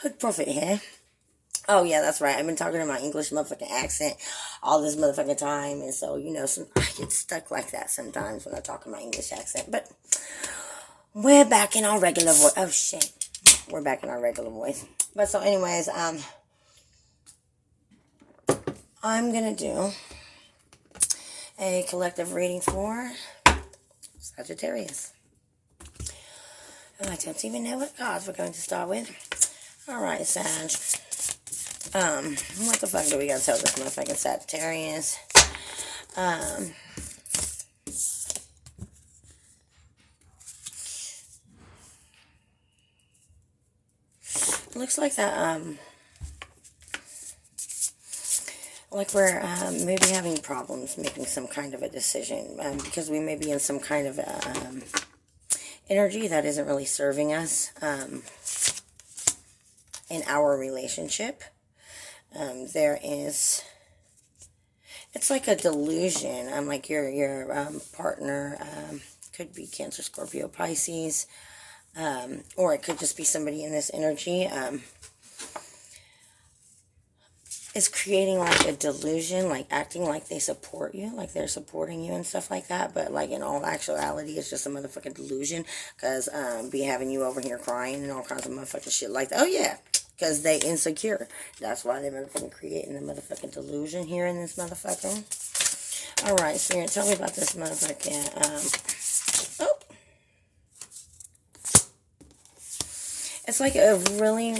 Hood Prophet here. Oh yeah, that's right. I've been talking in my English motherfucking accent all this motherfucking time, and so I get stuck like that sometimes when I talk in my English accent. But we're back in our regular voice. Oh shit, we're back in our regular voice. But so, anyways, I'm gonna do a collective reading for Sagittarius. I don't even know what cards we're going to start with. All right, Sag. What the fuck do we gotta tell this motherfucking Sagittarius? Looks like that, like we're maybe having problems making some kind of a decision because we may be in some kind of energy that isn't really serving us in our relationship. It's like a delusion. Like your partner could be Cancer, Scorpio, Pisces, or it could just be somebody in this energy. Is creating like a delusion, like acting like they support you, like they're supporting you and stuff like that, but like in all actuality it's just a motherfucking delusion, because be having you over here crying and all kinds of motherfucking shit like that. Oh yeah, because they insecure. That's why they're motherfucking creating the motherfucking delusion here in this motherfucker. Alright, Spirit, tell me about this motherfucking it's like a really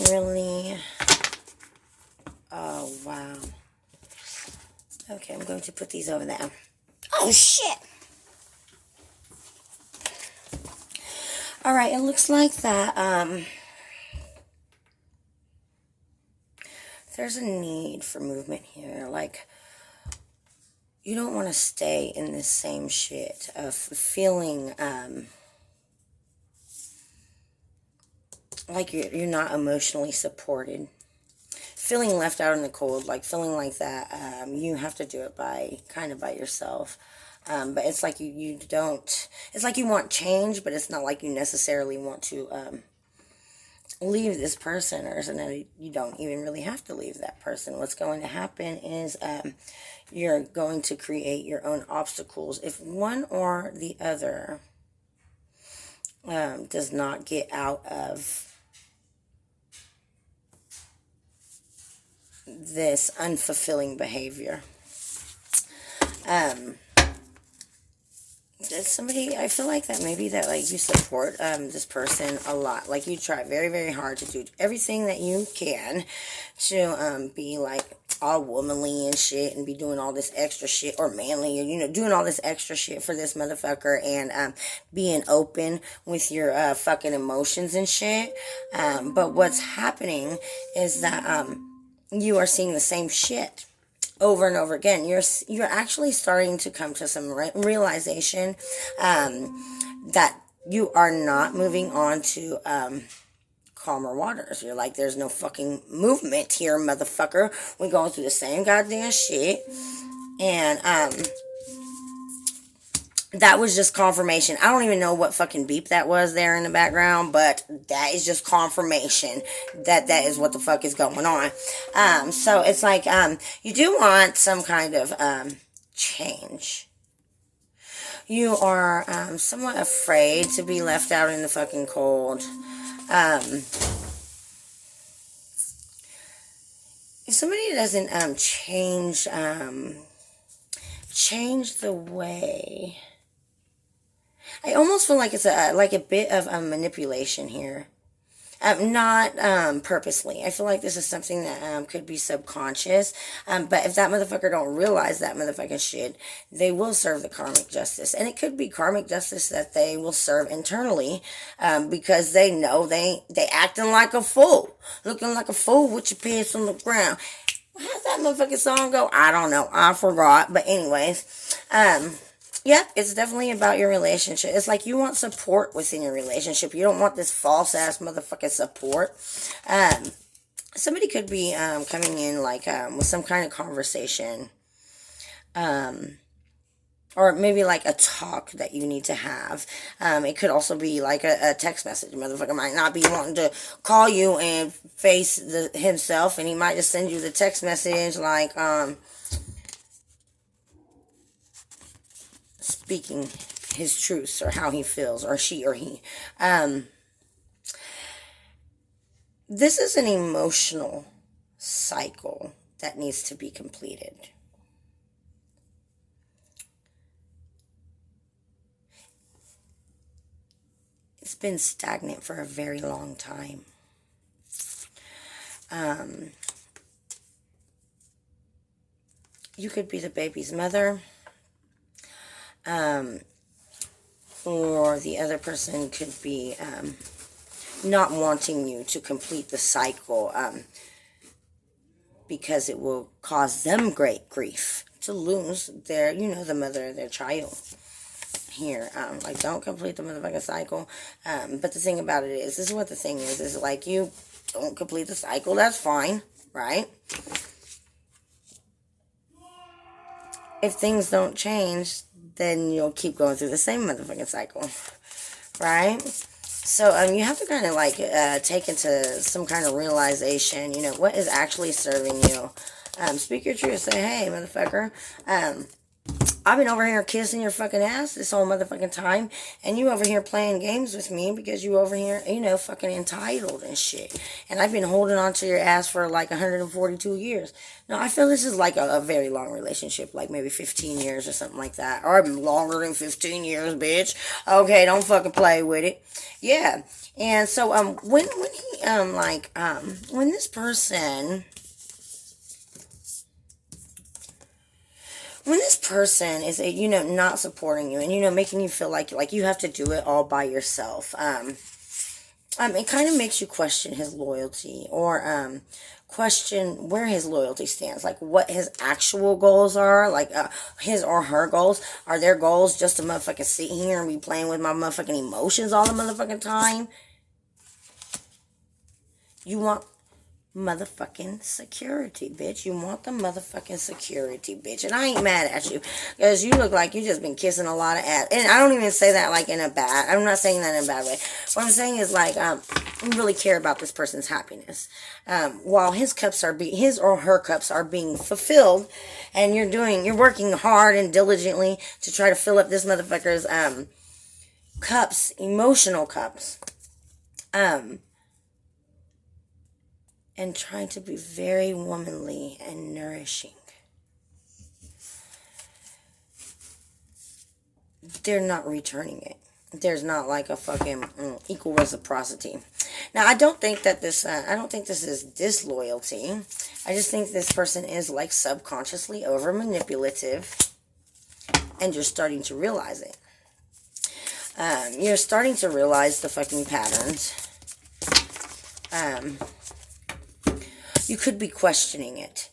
oh, wow. Okay, I'm going to put these over there. Oh, shit. All right, it looks like that, there's a need for movement here. Like, you don't want to stay in this same shit of feeling, like you're not emotionally supported. Feeling left out in the cold, like feeling like that, you have to do it by yourself. But it's like you don't, it's like you want change, but it's not like you necessarily want to leave this person, or so you don't even really have to leave that person. What's going to happen is you're going to create your own obstacles if one or the other does not get out of this unfulfilling behavior. Somebody, I feel like that maybe that like you support this person a lot. Like you try very, very hard to do everything that you can to be like all womanly and shit, and be doing all this extra shit, or manly, and doing all this extra shit for this motherfucker, and being open with your fucking emotions and shit. But what's happening is that you are seeing the same shit over and over again. You're actually starting to come to some realization that you are not moving on to calmer waters. You're like, there's no fucking movement here, motherfucker. We're going through the same goddamn shit. And that was just confirmation. I don't even know what fucking beep that was there in the background, but that is just confirmation that that is what the fuck is going on. So it's like, you do want some kind of change. You are somewhat afraid to be left out in the fucking cold. If somebody doesn't change the way, I almost feel like it's a bit of a manipulation here. Not purposely. I feel like this is something that could be subconscious. But if that motherfucker don't realize that motherfucking shit, they will serve the karmic justice. And it could be karmic justice that they will serve internally, because they know they acting like a fool. Looking like a fool with your pants on the ground. How's that motherfucking song go? I don't know. I forgot. But anyways, yep, it's definitely about your relationship. It's like you want support within your relationship. You don't want this false ass motherfucking support. Somebody could be coming in like with some kind of conversation or maybe like a talk that you need to have. It could also be like a text message. Motherfucker might not be wanting to call you and face himself, and he might just send you the text message like speaking his truths or how he feels, or she or he. This is an emotional cycle that needs to be completed. It's been stagnant for a very long time. You could be the baby's mother, or the other person could be not wanting you to complete the cycle because it will cause them great grief to lose their, the mother of their child. Here, like, don't complete the motherfucking cycle. But the thing about it is, this is what the thing is like, you don't complete the cycle, that's fine, right? If things don't change, then you'll keep going through the same motherfucking cycle, right? So you have to kind of like take into some kind of realization, what is actually serving you. Speak your truth. Say, hey, motherfucker, I've been over here kissing your fucking ass this whole motherfucking time, and you over here playing games with me because you over here, fucking entitled and shit. And I've been holding on to your ass for like 142 years. No, I feel this is like a very long relationship, like maybe 15 years or something like that. Or longer than 15 years, bitch. Okay, don't fucking play with it. Yeah. And so when this person is not supporting you, and making you feel like you have to do it all by yourself, it kind of makes you question his loyalty, or question where his loyalty stands, like what his actual goals are, like his or her goals. Are their goals just to motherfucking sit here and be playing with my motherfucking emotions all the motherfucking time? You want motherfucking security, bitch. You want the motherfucking security, bitch. And I ain't mad at you, because you look like you just been kissing a lot of ass. And I don't even say that like in a bad, I'm not saying that in a bad way. What I'm saying is like, you really care about this person's happiness. While his or her cups are being fulfilled, and you're working hard and diligently to try to fill up this motherfucker's cups, emotional cups. And trying to be very womanly and nourishing. They're not returning it. There's not like a fucking equal reciprocity. Now, I don't think this is disloyalty. I just think this person is like subconsciously over manipulative, and you're starting to realize it. You're starting to realize the fucking patterns. You could be questioning it,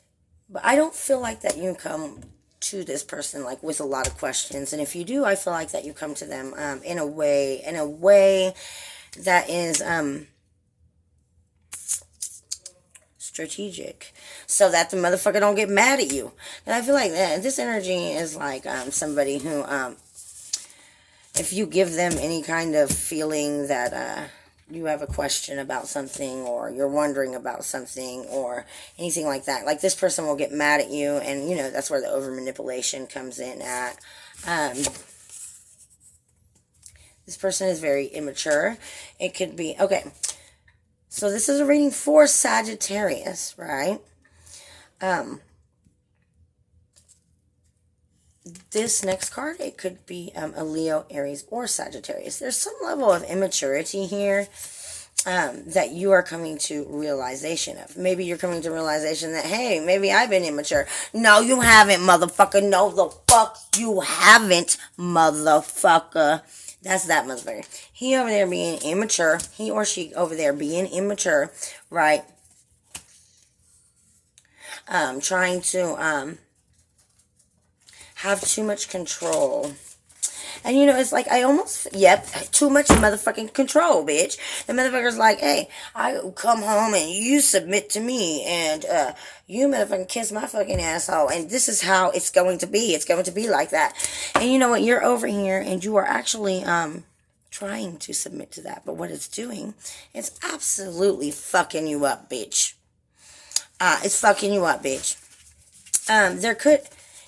but I don't feel like that you come to this person like with a lot of questions. And if you do, I feel like that you come to them in a way that is strategic, so that the motherfucker don't get mad at you. And I feel like this energy is like somebody who, if you give them any kind of feeling that you have a question about something, or you're wondering about something, or anything like that, like this person will get mad at you, and that's where the over manipulation comes in at. This person is very immature. It could be, okay, so this is a reading for Sagittarius, right? This next card, it could be a Leo, Aries, or Sagittarius. There's some level of immaturity here that you are coming to realization of. Maybe you're coming to realization that, hey, maybe I've been immature. No, you haven't, motherfucker. No, the fuck you haven't, motherfucker. That's that motherfucker. He over there being immature. He or she over there being immature, right? Trying to have too much control, And you know, it's like I almost, yep, too much motherfucking control, bitch. The motherfucker's like, hey, I come home and you submit to me, and you motherfucking kiss my fucking asshole, and this is how it's going to be. It's going to be like that. And you know what? You're over here, and you are actually trying to submit to that, but what it's doing, it's absolutely fucking you up, bitch. It's fucking you up, bitch. There could,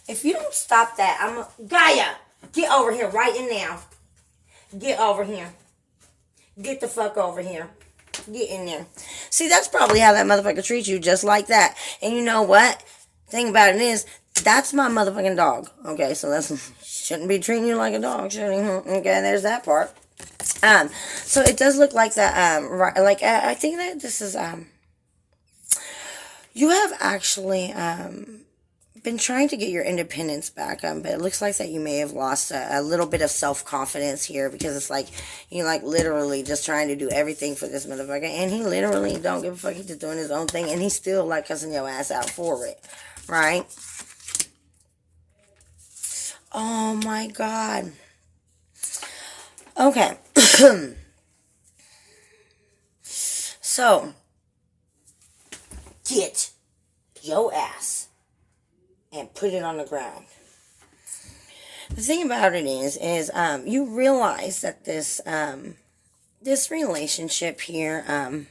if you don't stop that, Gaia, get over here right now. Get over here. Get the fuck over here. Get in there. See, that's probably how that motherfucker treats you, just like that. And you know what? Thing about it is, that's my motherfucking dog. Okay, so that's, shouldn't be treating you like a dog, should he? Okay, there's that part. So it does look like that, right, like, I think that this is, you have actually, been trying to get your independence back, but it looks like that you may have lost a little bit of self-confidence here, because it's like, you like literally just trying to do everything for this motherfucker, and he literally don't give a fuck, he's just doing his own thing, and he's still like cussing your ass out for it, right? Oh my God. Okay. So, get your ass and put it on the ground. The thing about it is you realize that this relationship here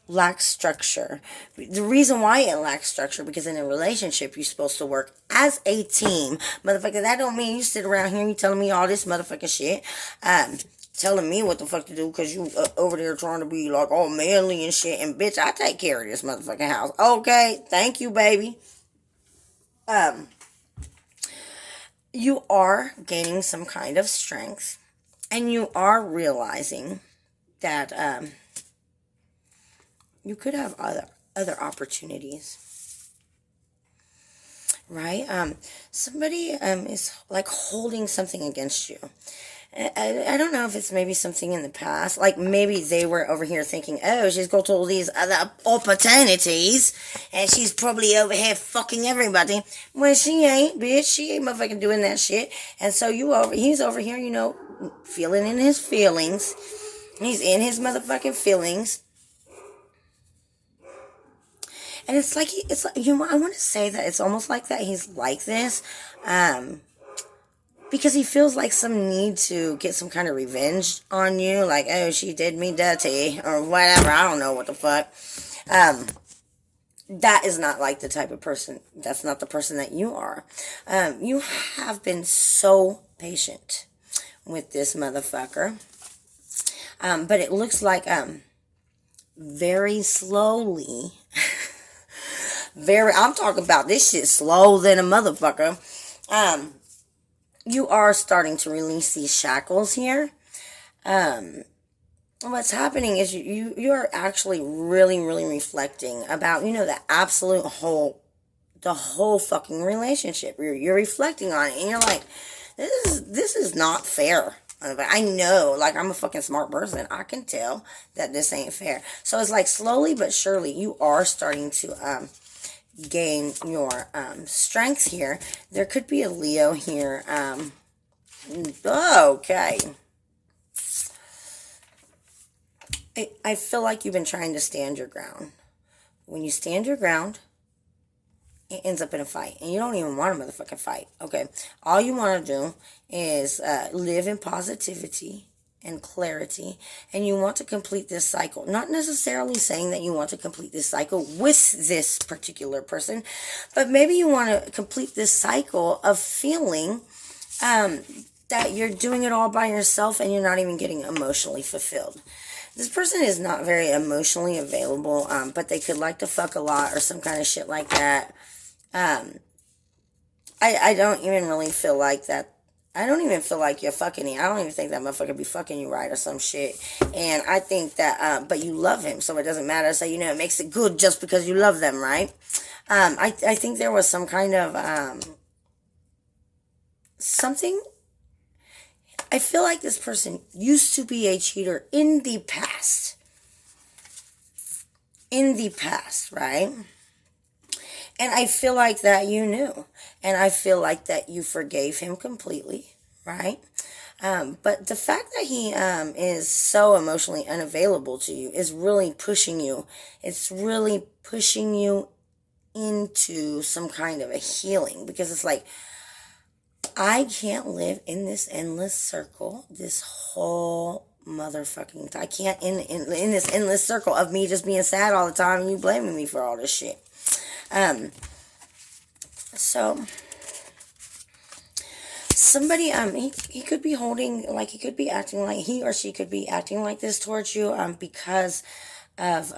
lacks structure. The reason why it lacks structure, because in a relationship you're supposed to work as a team, motherfucker. That don't mean you sit around here and you telling me all this motherfucking shit, telling me what the fuck to do, because you over there trying to be like all manly and shit. And bitch, I take care of this motherfucking house. Okay, thank you, baby. You are gaining some kind of strength, and you are realizing that you could have other opportunities, right? Somebody is like holding something against you. I don't know if it's maybe something in the past, like maybe they were over here thinking, oh, she's got all these other opportunities, and she's probably over here fucking everybody. Well, she ain't, bitch. She ain't motherfucking doing that shit. And so he's over here, you know, feeling in his feelings. He's in his motherfucking feelings. And it's like, you know, I want to say that it's almost like that he's like this, because he feels like some need to get some kind of revenge on you, like, oh, she did me dirty, or whatever, I don't know what the fuck. That is not like the type of person, that's not the person that you are. You have been so patient with this motherfucker, but it looks like, very slowly, I'm talking about this shit slow than a motherfucker, you are starting to release these shackles here. What's happening is you are actually really, really reflecting about, you know, the whole fucking relationship. You're reflecting on it, and you're like, this is not fair. I know, like, I'm a fucking smart person. I can tell that this ain't fair. So it's like slowly but surely you are starting to gain your strength here. There could be a Leo here. Okay. I feel like you've been trying to stand your ground. When you stand your ground, it ends up in a fight. And you don't even want a motherfucking fight. Okay. All you want to do is live in positivity and clarity, and you want to complete this cycle. Not necessarily saying that you want to complete this cycle with this particular person, but maybe you want to complete this cycle of feeling that you're doing it all by yourself and you're not even getting emotionally fulfilled. This person is not very emotionally available, but they could like to fuck a lot or some kind of shit like that. I don't even really feel like that. I don't even feel like you're fucking him. I don't even think that motherfucker be fucking you right or some shit. And I think that, but you love him, so it doesn't matter. So, you know, it makes it good just because you love them, right? I think there was some kind of, something. I feel like this person used to be a cheater in the past. In the past, right? And I feel like that you knew. And I feel like that you forgave him completely, right? But the fact that he is so emotionally unavailable to you is really pushing you. It's really pushing you into some kind of a healing, because it's like, I can't live in this endless circle this whole motherfucking time. I can't in this endless circle of me just being sad all the time and you blaming me for all this shit. So somebody he could be holding, like, he could be acting like, he or she could be acting like this towards you because of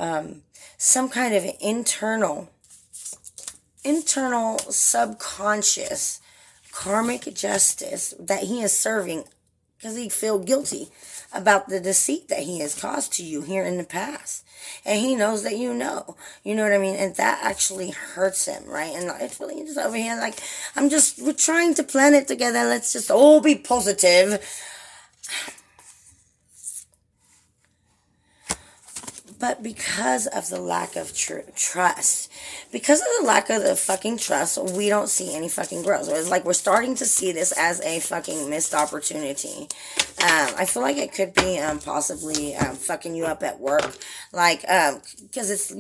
some kind of internal subconscious karmic justice that he is serving, because he feel guilty about the deceit that he has caused to you here in the past. And he knows that you know. You know what I mean? And that actually hurts him, right? And I feel like just over here, like, we're trying to plan it together. Let's just all be positive. But because of the lack of trust, because of the lack of the fucking trust, we don't see any fucking growth. So it's like we're starting to see this as a fucking missed opportunity. I feel like it could be possibly fucking you up at work. Like, because it's,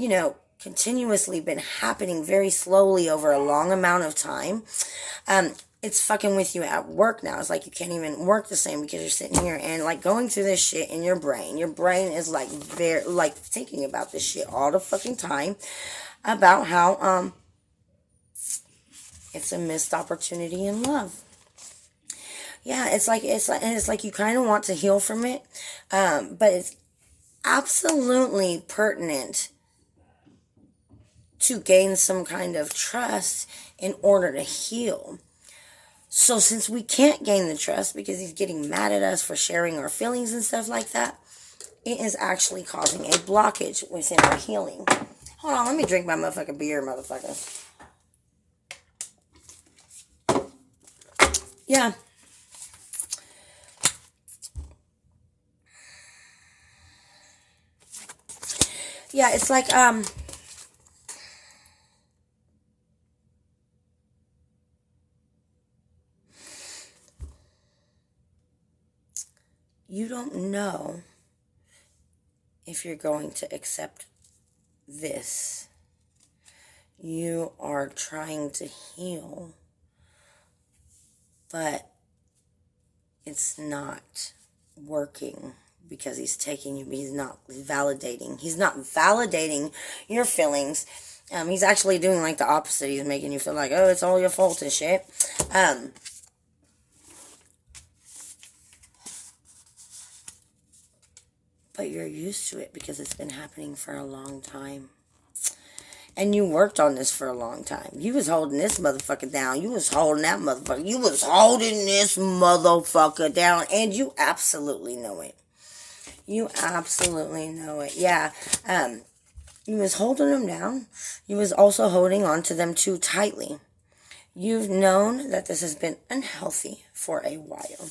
continuously been happening very slowly over a long amount of time. It's fucking with you at work now. It's like you can't even work the same because you're sitting here and like going through this shit in your brain. Your brain is like very, like, thinking about this shit all the fucking time about how it's a missed opportunity in love. Yeah, it's like you kind of want to heal from it, but it's absolutely pertinent to gain some kind of trust in order to heal. So since we can't gain the trust because he's getting mad at us for sharing our feelings and stuff like that, it is actually causing a blockage within our healing. Hold on, let me drink my motherfucking beer, motherfucker. Yeah. Yeah, it's like, you don't know if you're going to accept this. You are trying to heal, but it's not working because he's taking you, he's not validating your feelings. He's actually doing like the opposite. He's making you feel like, oh, it's all your fault and shit. But you're used to it because it's been happening for a long time. And you worked on this for a long time. You was holding this motherfucker down. You was holding that motherfucker. You was holding this motherfucker down. And you absolutely know it. You absolutely know it. Yeah. You was holding them down. You was also holding on to them too tightly. You've known that this has been unhealthy for a while.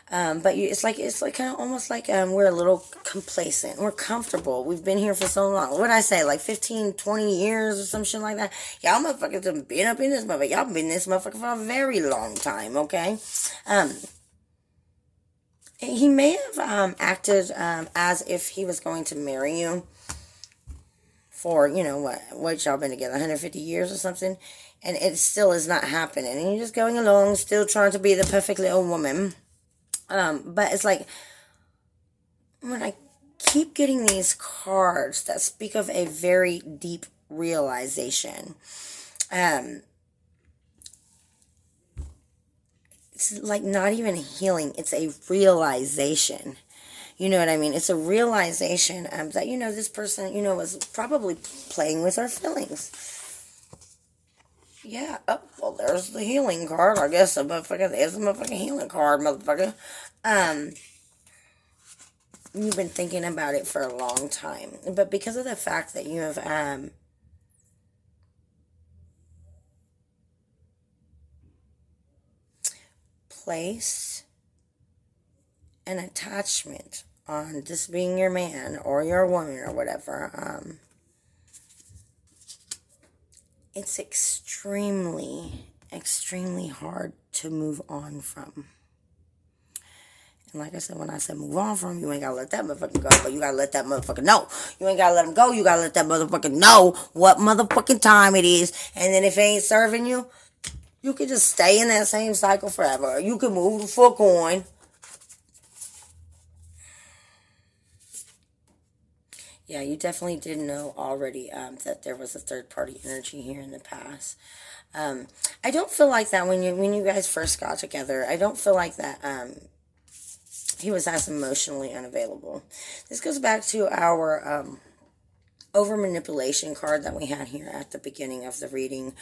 But it's like kind of almost like we're a little complacent. We're comfortable. We've been here for so long. What did I say? Like 15, 20 years or some shit like that. Y'all motherfuckers have been up in this motherfucker. Y'all been in this motherfucker for a very long time, okay? He may have acted as if he was going to marry you for, what y'all been together, 150 years or something. And it still is not happening. And you're just going along, still trying to be the perfect little woman. But it's like, when I keep getting these cards that speak of a very deep realization, it's like not even healing, it's a realization. You know what I mean? It's a realization that, this person, was probably playing with our feelings. Yeah, oh, well, there's the healing card. I guess there's the motherfucking healing card, motherfucker. You've been thinking about it for a long time. But because of the fact that you have, placed an attachment on this being your man or your woman or whatever, it's extremely, extremely hard to move on from. And like I said, when I said move on from, you ain't gotta let that motherfucker go, but you gotta let that motherfucker know. You ain't gotta let him go, you gotta let that motherfucker know what motherfucking time it is. And then if it ain't serving you, you can just stay in that same cycle forever. Or you can move the fuck on. Yeah, you definitely did know already that there was a third party energy here in the past. I don't feel like that when you guys first got together. I don't feel like that he was as emotionally unavailable. This goes back to our over manipulation card that we had here at the beginning of the reading.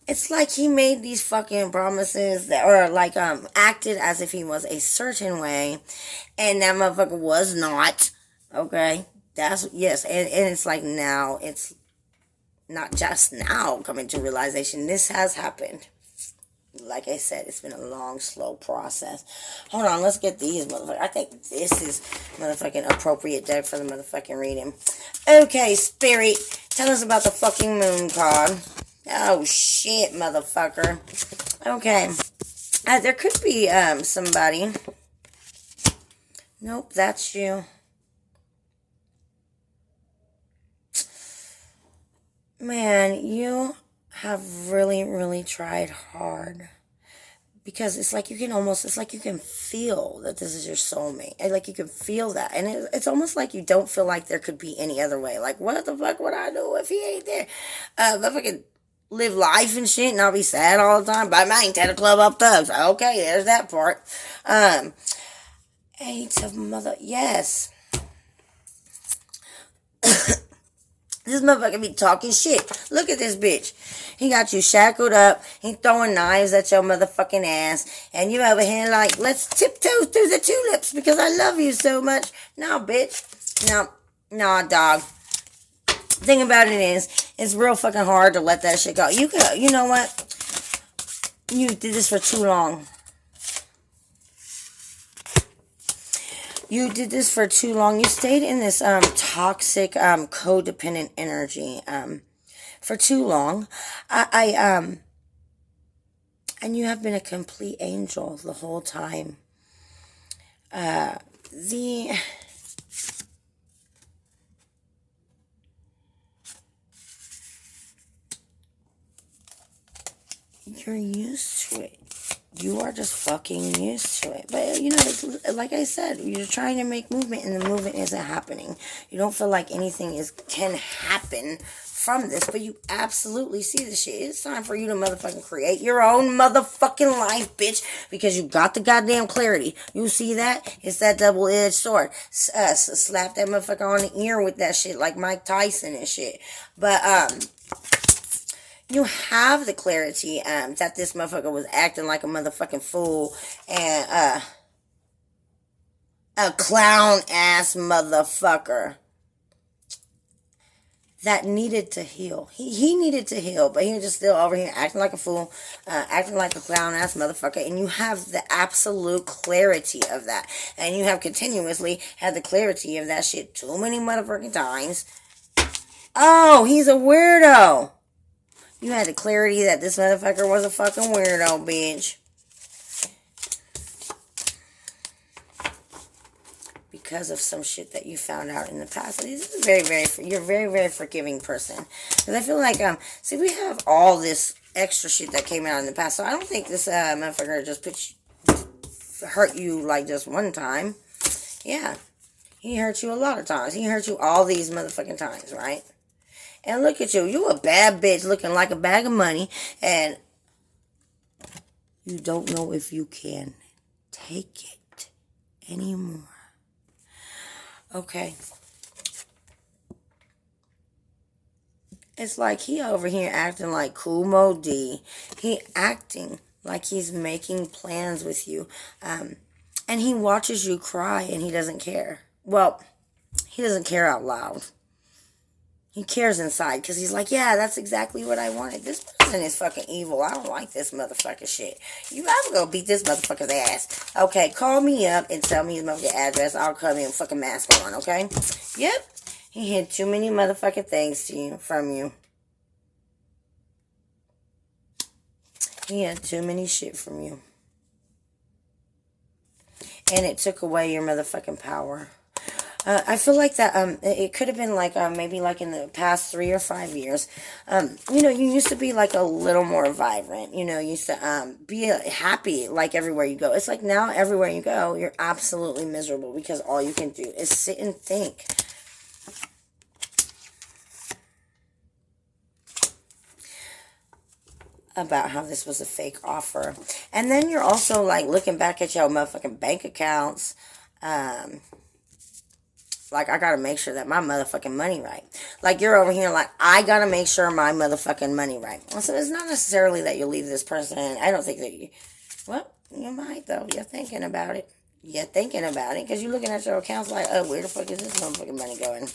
It's like he made these fucking promises that, or like acted as if he was a certain way, and that motherfucker was not. Okay, that's yes, and it's like now it's not just now coming to realization. This has happened. Like I said, it's been a long, slow process. Hold on, let's get these motherfuckers. I think this is motherfucking appropriate deck for the motherfucking reading. Okay, Spirit, tell us about the fucking moon card. Oh, shit, motherfucker. Okay. There could be somebody. Nope, that's you. Man, you have really, really tried hard. Because it's like you can almost, it's like you can feel that this is your soulmate. And like you can feel that. And it's almost like you don't feel like there could be any other way. Like, what the fuck would I do if he ain't there? If I could live life and shit and not be sad all the time. But I ain't 10 club up thugs. Okay, there's that part. Eight of mother, yes. This motherfucker be talking shit. Look at this bitch. He got you shackled up. He throwing knives at your motherfucking ass. And you over here like, let's tiptoe through the tulips because I love you so much. No, bitch. No. Nah, dog. Thing about it is, it's real fucking hard to let that shit go. You know what? You did this for too long. You did this for too long. You stayed in this toxic, codependent energy for too long. And you have been a complete angel the whole time. You're used to it. You are just fucking used to it. But, you know, like I said, you're trying to make movement and the movement isn't happening. You don't feel like anything can happen from this, but you absolutely see the shit. It's time for you to motherfucking create your own motherfucking life, bitch, because you got the goddamn clarity. You see that? It's that double-edged sword. Slap that motherfucker on the ear with that shit like Mike Tyson and shit. But, you have the clarity that this motherfucker was acting like a motherfucking fool and a clown ass motherfucker that needed to heal. He needed to heal, but he was just still over here acting like a fool, acting like a clown ass motherfucker. And you have the absolute clarity of that, and you have continuously had the clarity of that shit too many motherfucking times. Oh, he's a weirdo. You had the clarity that this motherfucker was a fucking weirdo, bitch. Because of some shit that you found out in the past. This is you're a very, very forgiving person. Because I feel like, see, we have all this extra shit that came out in the past. So I don't think this motherfucker just hurt you like just one time. Yeah. He hurt you a lot of times. He hurt you all these motherfucking times, right? And look at you. You a bad bitch looking like a bag of money. And you don't know if you can take it anymore. Okay. It's like he over here acting like Kool Moe Dee. He acting like he's making plans with you. And he watches you cry and he doesn't care. Well, he doesn't care out loud. He cares inside because he's like, yeah, that's exactly what I wanted. This person is fucking evil. I don't like this motherfucker shit. You gotta go beat this motherfucker's ass. Okay, call me up and tell me his motherfucking address. I'll come in fucking mask on, okay? Yep. He hid too many motherfucking things from you. He had too many shit from you. And it took away your motherfucking power. I feel like that it could have been like maybe like in the past 3 or 5 years. You know, you used to be like a little more vibrant. You know, you used to be happy like everywhere you go. It's like now everywhere you go, you're absolutely miserable because all you can do is sit and think. About how this was a fake offer. And then you're also like looking back at your motherfucking bank accounts. Like, I gotta make sure that my motherfucking money right. Like, you're over here like, I gotta make sure my motherfucking money right. So it's not necessarily that you leave this person. I don't think that you, well, you might though. You're thinking about it. You're thinking about it because you're looking at your accounts like, oh, where the fuck is this motherfucking money going?